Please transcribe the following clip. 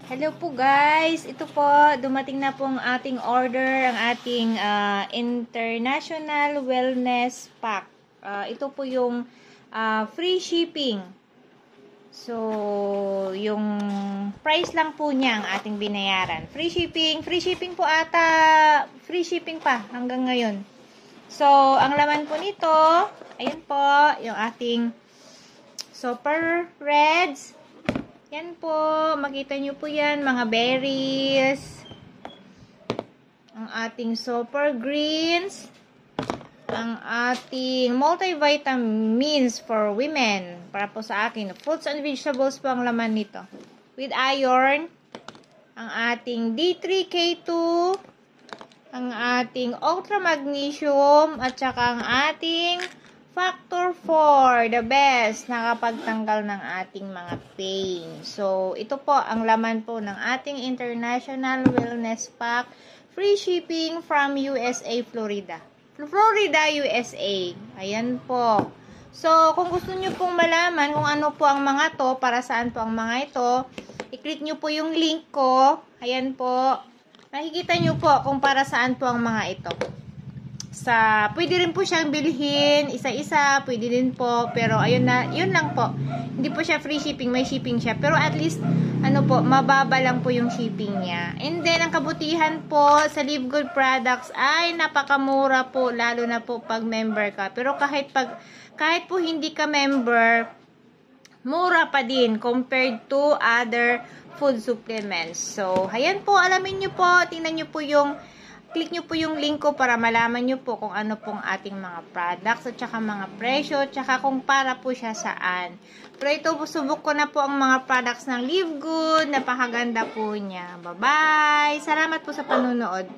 Hello po guys, ito po, dumating na po ang ating order, ang ating International Wellness Pack. Ito po yung free shipping. So, yung price lang po niya ang ating binayaran. Free shipping po ata, free shipping pa hanggang ngayon. So, ang laman po nito, ayun po, yung ating Super Reds. Yan po, makita nyo po yan, mga berries. Ang ating Super Greens. Ang ating multivitamins for women. Para po sa akin, fruits and vegetables po ang laman nito. With iron. Ang ating D3K2. Ang ating ultra magnesium. At saka ang ating Factor 4, the best, nakapagtanggal ng ating mga pain. So, ito po ang laman po ng ating International Wellness Pack. Free shipping from USA, Florida. Florida, USA. Ayan po. So, kung gusto nyo pong malaman kung ano po ang mga to, para saan po ang mga ito, i-click nyo po yung link ko. Ayan po. Nakikita nyo po kung para saan po ang mga ito. Pwede rin po siyang bilhin isa-isa, pwede din po, pero ayun na, yun lang po. Hindi po siya free shipping, may shipping siya, pero at least ano po, mababa lang po yung shipping niya. And then ang kabutihan po sa Live Good products ay napakamura po, lalo na po pag member ka. Pero kahit po hindi ka member, mura pa din compared to other food supplements. So, ayan po, alamin niyo po, tingnan niyo po click nyo po yung link ko para malaman nyo po kung ano pong ating mga products at saka mga presyo at saka kung para po siya saan. Pero ito, subok ko na po ang mga products ng Live Good. Napakaganda po niya. Bye-bye! Salamat po sa panunood.